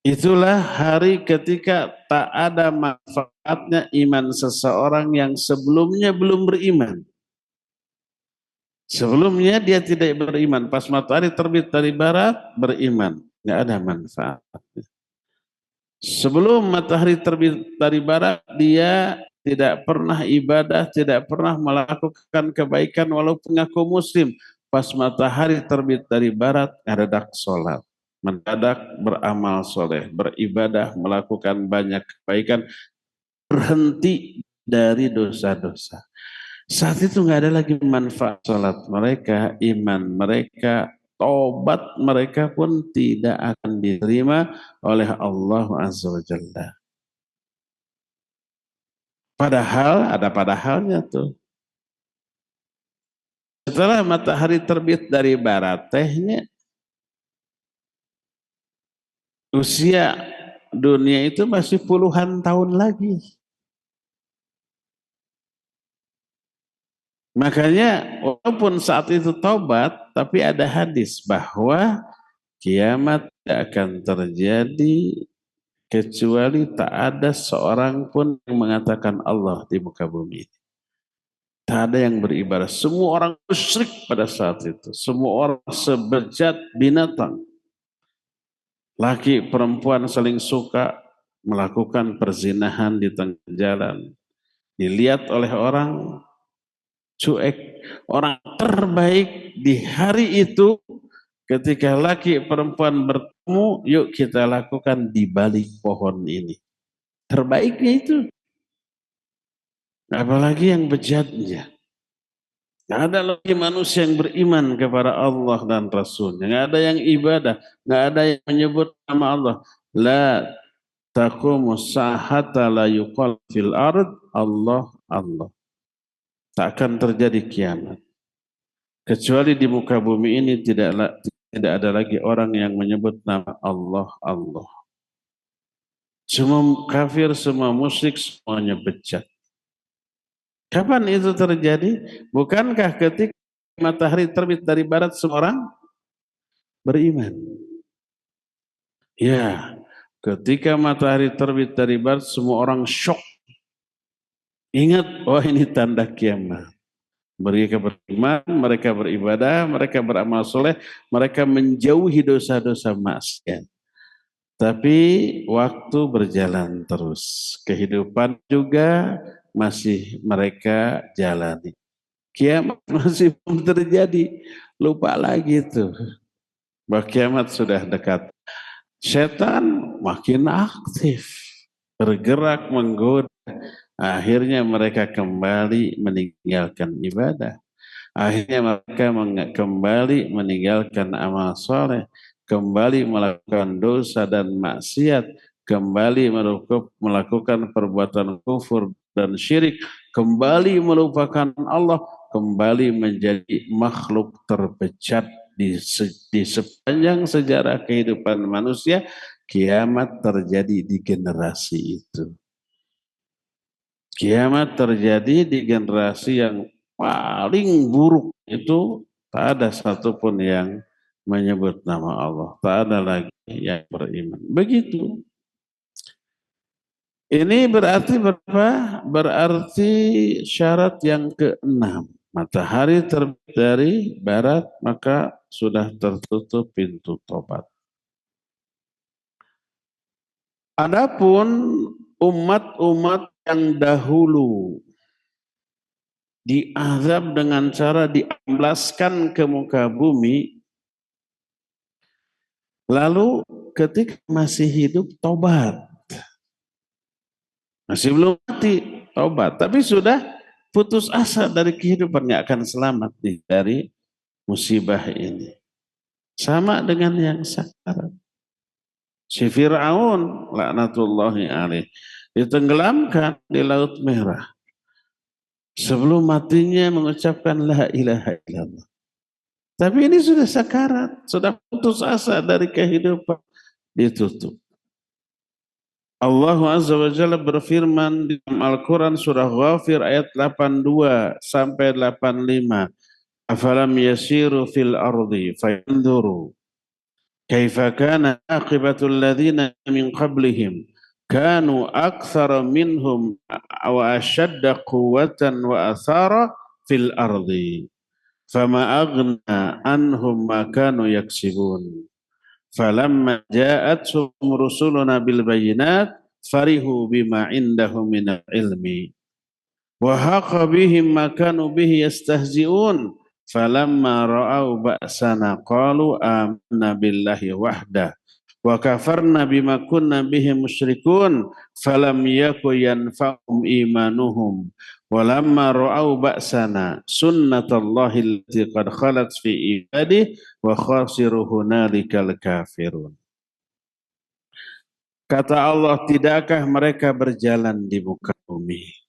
Itulah hari ketika tak ada manfaatnya iman seseorang yang sebelumnya belum beriman. Sebelumnya dia tidak beriman. Pas matahari terbit dari barat, beriman. Nggak ada manfaatnya. Sebelum matahari terbit dari barat, dia tidak pernah ibadah, tidak pernah melakukan kebaikan walaupun ngaku muslim. Pas matahari terbit dari barat, mendadak sholat, mendadak beramal soleh, beribadah, melakukan banyak kebaikan, berhenti dari dosa-dosa. Saat itu nggak ada lagi manfaat sholat mereka, iman mereka, tobat mereka pun tidak akan diterima oleh Allah Azza wa Jalla. Padahal ada padahalnya tuh. Setelah matahari terbit dari barat tehnya, Usia dunia itu masih puluhan tahun lagi. Makanya walaupun saat itu tobat, tapi ada hadis bahwa kiamat tidak akan terjadi kecuali tak ada seorang pun yang mengatakan Allah di muka bumi. Tak ada yang beribadah. Semua orang musyrik pada saat itu. Semua orang sebejat binatang. Laki perempuan saling suka melakukan perzinahan di tengah jalan. Dilihat oleh orang cuek. Orang terbaik di hari itu ketika laki perempuan bertemu, yuk kita lakukan di balik pohon ini. Terbaiknya itu. Apalagi yang bejatnya. Nggak ada lagi manusia yang beriman kepada Allah dan Rasulnya. Nggak ada yang ibadah. Nggak ada yang menyebut nama Allah. La taqumu sahata la yuqal fil ard Allah Allah. Tak akan terjadi kiamat. Kecuali di muka bumi ini tidak ada lagi orang yang menyebut nama Allah Allah. Semua kafir, semua musyrik, semuanya bejat. Kapan itu terjadi? Bukankah ketika matahari terbit dari barat semua orang beriman? Ya, ketika matahari terbit dari barat semua orang syok. Ingat, oh ini tanda kiamat. Mereka beriman, mereka beribadah, mereka beramal soleh, mereka menjauhi dosa-dosa maksiat. Tapi waktu berjalan terus. Kehidupan juga masih mereka jalani. Kiamat masih belum terjadi. Lupa lagi tuh. Bahwa kiamat sudah dekat. Setan makin aktif. Bergerak menggoda. Akhirnya mereka kembali meninggalkan ibadah. Akhirnya mereka kembali meninggalkan amal soleh. Kembali melakukan dosa dan maksiat, kembali melakukan perbuatan kufur dan syirik, kembali melupakan Allah, kembali menjadi makhluk terbejat di sepanjang sejarah kehidupan manusia. Kiamat terjadi di generasi itu. Kiamat terjadi di generasi yang paling buruk itu, tak ada satupun yang menyebut nama Allah. Tak ada lagi yang beriman. Begitu. Ini berarti berapa? Berarti syarat yang keenam. Matahari terbit dari barat, maka sudah tertutup pintu tobat. Adapun umat-umat yang dahulu diazab dengan cara diamblaskan ke muka bumi, lalu ketika masih hidup tobat. Masih belum mati, tobat. Tapi sudah putus asa dari kehidupan, nggak akan selamat dari musibah ini. Sama dengan yang sekarang. Si Fir'aun, laknatullahi alaih, ditenggelamkan di Laut Merah. Sebelum matinya mengucapkan la ilaha illallah. Tapi ini sudah sakarat, sudah putus asa dari kehidupan, ditutup. Allah Azza wa Jalla berfirman di dalam Al-Quran surah Ghafir ayat 82 sampai 85. Afalam yasiru fil ardi fayanduru kaifa kana aqibatul ladzina min qablihim kanu aktsara minhum wa ashadda quwwatan wa athara fil ardi fama aghna anhum ma kanu yaksibun. Falamma ja'atuhum rusuluna bil bayyinat farihu bima indahum minal ilmi wa haqa bihim ma kanu bihi yastahzi'un falamma ra'au ba'sana qalu amanna billahi wahda wa kafarna bima kunna bihi musyrikun falam yaku yanfa'um imanuhum walamma ra'au ba'sana sunnatallahi allati qad khalat fi ibadihi wa khasiru hunalikal kafirun. Kata Allah, tidakkah mereka berjalan di muka bumi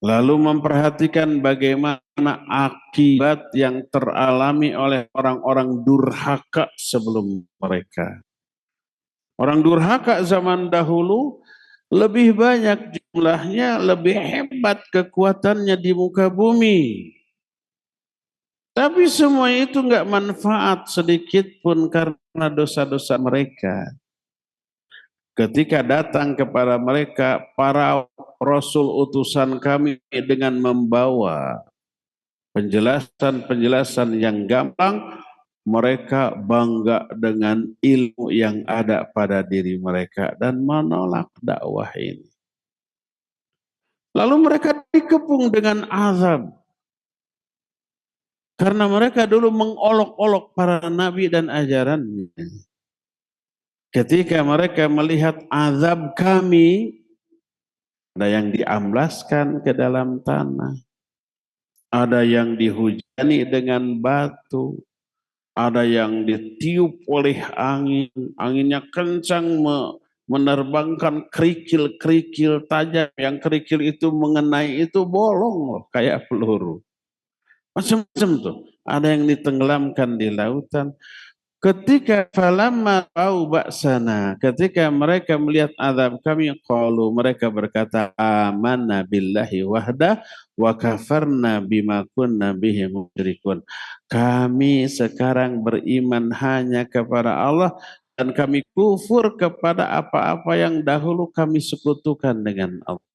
lalu memperhatikan bagaimana akibat yang teralami oleh orang-orang durhaka sebelum mereka. Orang durhaka zaman dahulu lebih banyak jumlahnya, lebih hebat kekuatannya di muka bumi. Tapi semua itu enggak manfaat sedikit pun karena dosa-dosa mereka. Ketika datang kepada mereka para rasul utusan kami dengan membawa penjelasan-penjelasan yang gampang, mereka bangga dengan ilmu yang ada pada diri mereka dan menolak dakwah ini. Lalu mereka dikepung dengan azab. Karena mereka dulu mengolok-olok para nabi dan ajarannya. Ketika mereka melihat azab kami, ada yang diamblaskan ke dalam tanah, ada yang dihujani dengan batu, ada yang ditiup oleh angin, anginnya kencang menerbangkan kerikil-kerikil tajam, yang kerikil itu mengenai itu bolong loh, kayak peluru. Macam-macam tuh. Ada yang ditenggelamkan di lautan. Ketika falamma au ba'sana, ketika mereka melihat azab kami, qalu, mereka berkata, amanna billahi wahda wa kafarna bima kunna bihi musyrikun. Kami sekarang beriman hanya kepada Allah dan kami kufur kepada apa-apa yang dahulu kami sekutukan dengan Allah.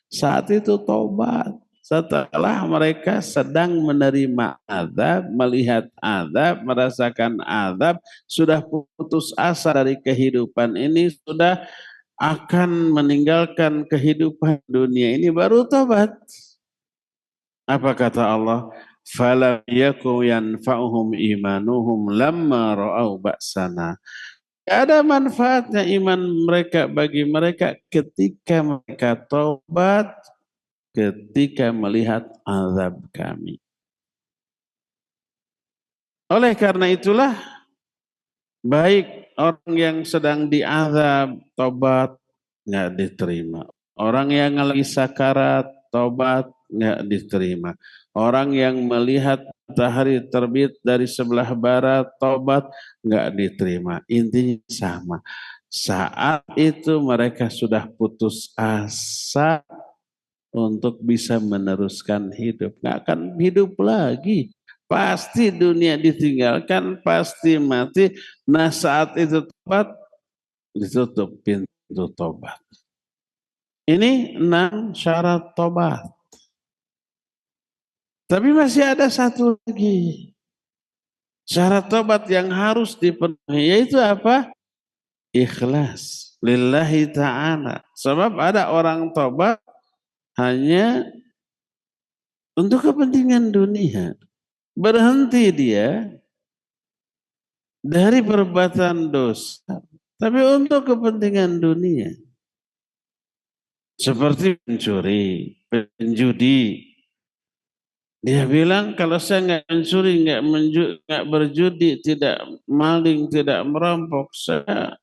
Saat itu tobat. Setelah mereka sedang menerima azab, melihat azab, merasakan azab, sudah putus asa dari kehidupan ini, sudah akan meninggalkan kehidupan dunia ini, baru tobat. Apa kata Allah? Falam yaku yanfa'uhum imanuhum lamma ra'au ba'sana. Tidak ada manfaatnya iman mereka bagi mereka ketika mereka tobat, ketika melihat azab kami. Oleh karena itulah, baik orang yang sedang diazab, tobat nggak diterima. Orang yang lagi sakarat, tobat nggak diterima. Orang yang melihat matahari terbit dari sebelah barat, tobat nggak diterima. Intinya sama. Saat itu mereka sudah putus asa untuk bisa meneruskan hidup. Nggak akan hidup lagi. Pasti dunia ditinggalkan, pasti mati. Nah saat itu tobat, ditutup pintu tobat. Ini 6 syarat tobat. Tapi masih ada satu lagi. Syarat tobat yang harus dipenuhi, yaitu apa? Ikhlas. Lillahi ta'ala. Sebab ada orang tobat hanya untuk kepentingan dunia. Berhenti dia dari perbuatan dosa, tapi untuk kepentingan dunia. Seperti pencuri, penjudi. Dia bilang kalau saya nggak mencuri, nggak berjudi, tidak maling, tidak merampok, saya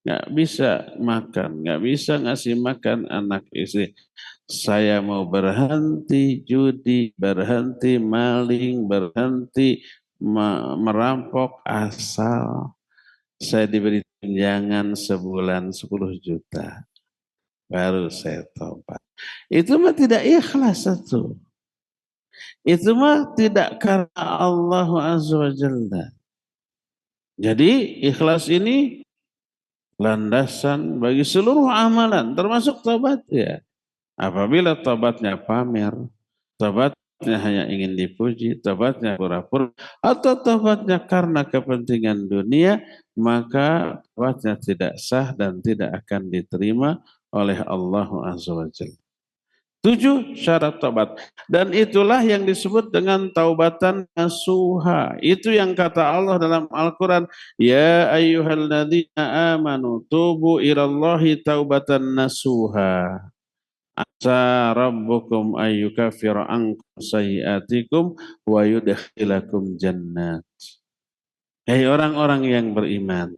nggak bisa makan, nggak bisa ngasih makan anak istri. Saya mau berhenti judi, berhenti maling, berhenti merampok asal saya diberi tunjangan sebulan 10 juta. Baru saya tobat. Itu mah tidak ikhlas satu. Itu mah tidak karena Allah Azza wa Jalla. Jadi ikhlas ini landasan bagi seluruh amalan, termasuk tobat ya. Apabila tobatnya pamer, tobatnya hanya ingin dipuji, tobatnya pura-pura, atau tobatnya karena kepentingan dunia, maka tobatnya tidak sah dan tidak akan diterima oleh Allah Azza wa Jalla. 7 syarat tobat. Dan itulah yang disebut dengan taubatan nasuha. Itu yang kata Allah dalam Al-Quran. Ya ayyuhalladzina amanu tubu ilallahi taubatan nasuha. Asa rabbukum ayyukafira ankum sayiatikum wa yudkhilakum jannat. Hei orang-orang yang beriman.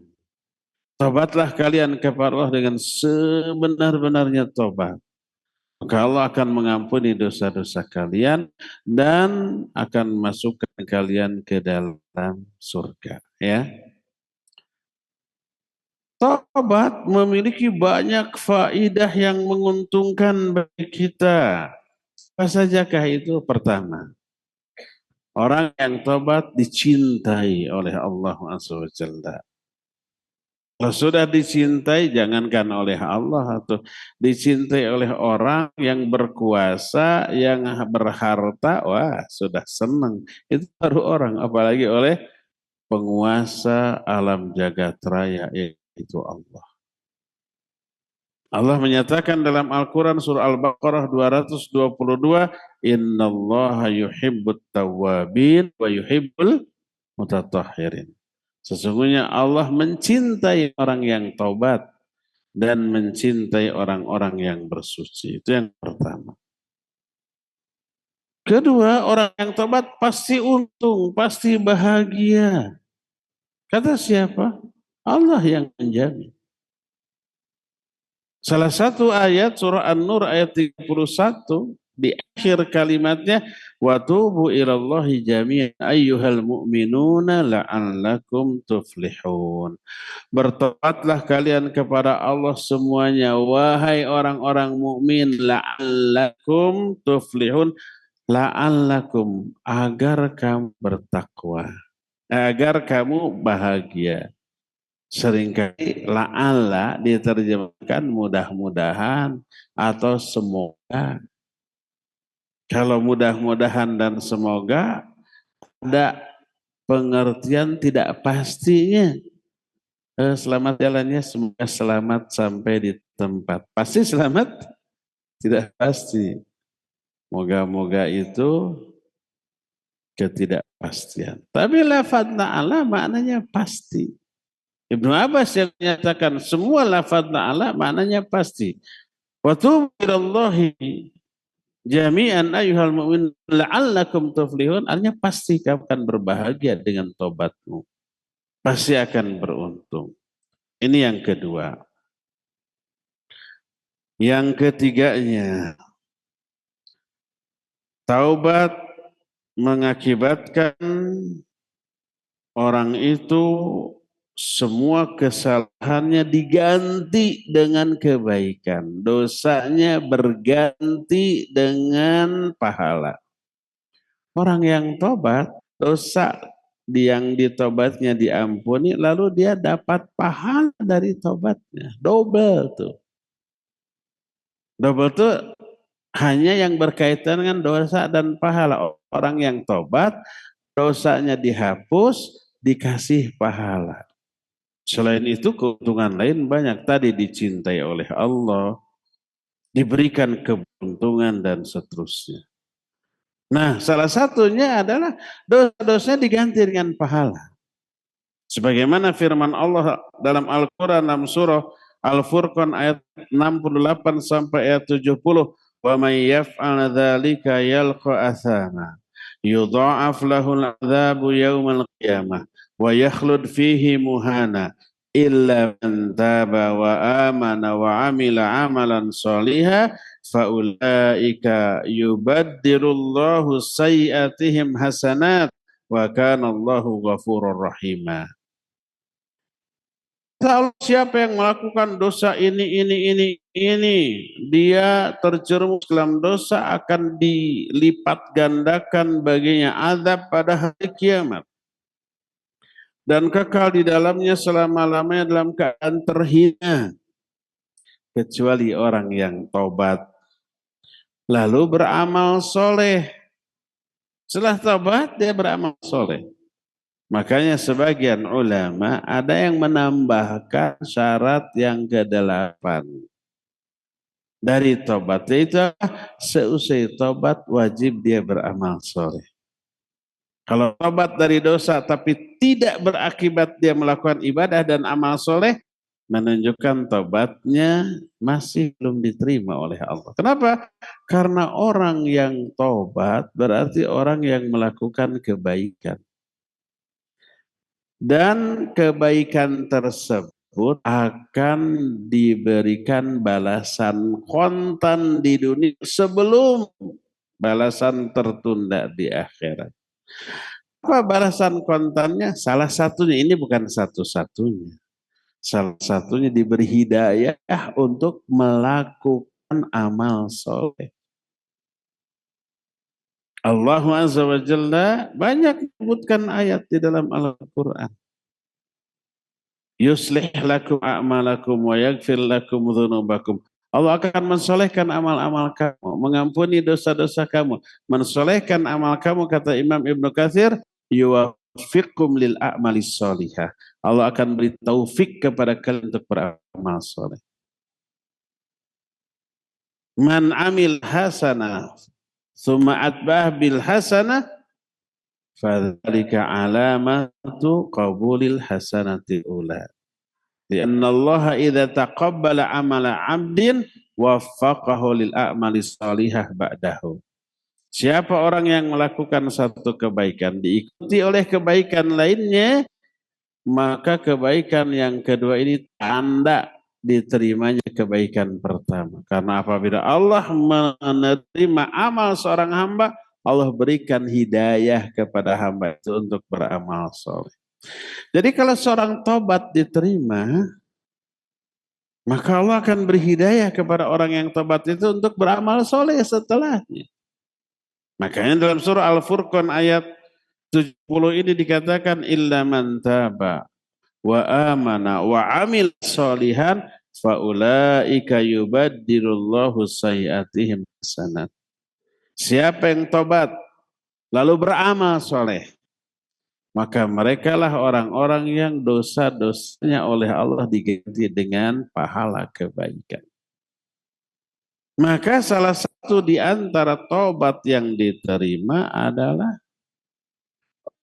Tobatlah kalian kepada Allah dengan sebenar-benarnya tobat. Maka Allah akan mengampuni dosa-dosa kalian dan akan masukkan kalian ke dalam surga. Ya. Tobat memiliki banyak faidah yang menguntungkan bagi kita. Apa sajakah itu? Pertama, orang yang tobat dicintai oleh Allah SWT. Kalau sudah dicintai, jangankan oleh Allah atau dicintai oleh orang yang berkuasa, yang berharta, wah sudah senang. Itu baru orang, apalagi oleh penguasa alam jagat raya, yaitu Allah. Allah menyatakan dalam Al-Quran surah Al-Baqarah 222, Innallaha yuhibbut tawwabin wa yuhibbul mutatahhirin. Sesungguhnya Allah mencintai orang yang taubat dan mencintai orang-orang yang bersuci. Itu yang pertama. Kedua, orang yang taubat pasti untung, pasti bahagia. Kata siapa? Allah yang menjamin. Salah satu ayat surah An-Nur ayat 31 di akhir kalimatnya wa tubu ilallahi jami'an ayyuhal mu'minuna la'allakum tuflihun. Bertobatlah kalian kepada Allah semuanya wahai orang-orang mukmin la'allakum tuflihun, la'allakum agar kamu bertakwa, agar kamu bahagia. Seringkali la'alla diterjemahkan mudah-mudahan atau semoga. Kalau mudah-mudahan dan semoga ada pengertian tidak pastinya. Selamat jalannya, semoga selamat sampai di tempat. Pasti selamat? Tidak pasti. Moga-moga itu ketidakpastian. Tapi lafaz ta'ala maknanya pasti. Ibnu Abbas yang menyatakan semua lafaz ta'ala maknanya pasti. Wa tubu ilallahi jami'an ayyuhal mu'min la'allakum tuflihun, artinya pasti kamu akan berbahagia dengan tobatmu. Pasti akan beruntung. Ini yang kedua. Yang ketiganya, taubat mengakibatkan orang itu semua kesalahannya diganti dengan kebaikan. Dosanya berganti dengan pahala. Orang yang tobat, dosa yang ditobatnya diampuni, lalu dia dapat pahala dari tobatnya. Double tuh. Double tuh hanya yang berkaitan dengan dosa dan pahala. Orang yang tobat, dosanya dihapus, dikasih pahala. Selain itu keuntungan lain banyak. Tadi dicintai oleh Allah, diberikan keberuntungan dan seterusnya. Nah, salah satunya adalah dosa-dosanya diganti dengan pahala. Sebagaimana firman Allah dalam Al-Quran dalam surah Al-Furqan ayat 68 sampai ayat 70. Wa may yaf'al dzalika yalqa athama yudha'af lahul 'adzabu yaumal qiyamah wa yakhlud fihi muhana illa man taba wa amana wa amila amalan shaliha fa ulaika yubaddilullahu sayyi'atihim hasanat wa kana Allahu ghafurur rahima. Siapa yang melakukan dosa ini, dia terjerumus dalam dosa akan dilipat gandakan baginya azab pada hari kiamat. Dan kekal di dalamnya selama-lamanya dalam keadaan terhina. Kecuali orang yang taubat. Lalu beramal soleh. Setelah taubat dia beramal soleh. Makanya sebagian ulama ada yang menambahkan syarat yang ke-8 dari tobat, yaitu seusai tobat wajib dia beramal soleh. Kalau tobat dari dosa tapi tidak berakibat dia melakukan ibadah dan amal soleh, menunjukkan tobatnya masih belum diterima oleh Allah. Kenapa? Karena orang yang tobat berarti orang yang melakukan kebaikan. Dan kebaikan tersebut akan diberikan balasan kontan di dunia sebelum balasan tertunda di akhirat. Apa balasan kontannya? Salah satunya, ini bukan satu-satunya. Salah satunya diberi hidayah untuk melakukan amal soleh. Allah Azza wa Jalla banyak menyebutkan ayat di dalam Al-Quran. Yuslih lakum a'malakum wa yaghfir lakum dzunubakum. Allah akan mensolehkan amal-amal kamu, mengampuni dosa-dosa kamu, mensolehkan amal kamu, kata Imam Ibnu Katsir, yuwaffiqkum lil a'malis solihah. Allah akan beri taufik kepada kalian untuk beramal soleh. Man amil hasanah summa atbah bil hasanah fadzalika alamatu qabulil hasanati ula. Lianna Allah idza taqabbala amala 'abdin waffaqahu lil a'mali salihah ba'dahu. Siapa orang yang melakukan satu kebaikan diikuti oleh kebaikan lainnya, maka kebaikan yang kedua ini tanda diterimanya kebaikan pertama. Karena apabila Allah menerima amal seorang hamba, Allah berikan hidayah kepada hamba itu untuk beramal soleh. Jadi kalau seorang tobat diterima, maka Allah akan beri hidayah kepada orang yang tobat itu untuk beramal soleh setelahnya. Makanya dalam surah Al-Furqan ayat 70 ini dikatakan illa man taba wa amana wa amil solihan faulaika yubaddilullahu sayyiatihim hasanat. Siapa yang tobat lalu beramal soleh, maka merekalah orang-orang yang dosa-dosanya oleh Allah diganti dengan pahala kebaikan. Maka salah satu di antara tobat yang diterima adalah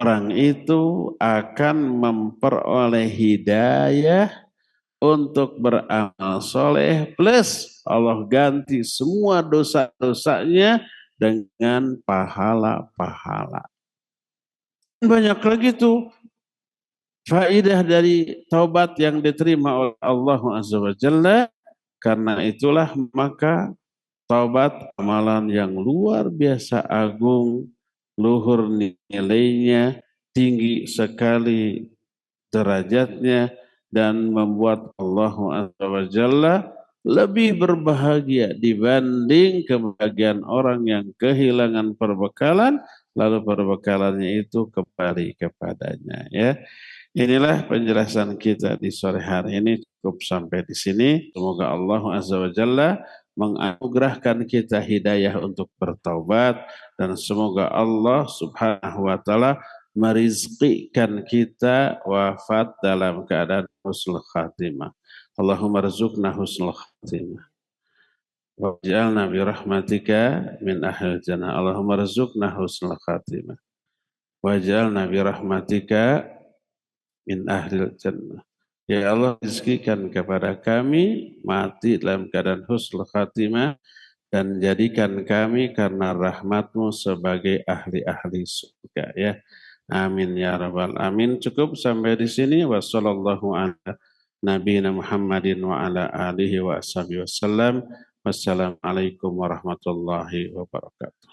orang itu akan memperoleh hidayah untuk beramal soleh, plus Allah ganti semua dosa-dosanya dengan pahala-pahala. Banyak lagi tuh faedah dari taubat yang diterima oleh Allah Azza wa Jalla. Karena itulah maka taubat amalan yang luar biasa agung, luhur nilainya, tinggi sekali derajatnya, dan membuat Allah Azza wa Jalla lebih berbahagia dibanding kebahagiaan orang yang kehilangan perbekalan, lalu perbekalannya itu kembali kepadanya. Ya, inilah penjelasan kita di sore hari ini, cukup sampai di sini. Semoga Allah Azza wa Jalla menganugerahkan kita hidayah untuk bertaubat, dan semoga Allah Subhanahu wa taala merizqikan kita wafat dalam keadaan husnul khatimah. Allahumma rizqna husnul khatimah. Waj'alna bi rahmatika min ahlil jannah. Allahumma rizqna husnul khatimah. Waj'alna bi rahmatika min ahlil jannah. Ya Allah, rizkikan kepada kami mati dalam keadaan husnul khatimah, dan jadikan kami karena rahmatmu sebagai ahli-ahli surga. Ya, amin ya rabbal amin. Cukup sampai di sini. Wassallallahu ala nabiyina Muhammadin wa ala alihi wa ashabihi wasallam. Wassalamualaikum warahmatullahi wabarakatuh.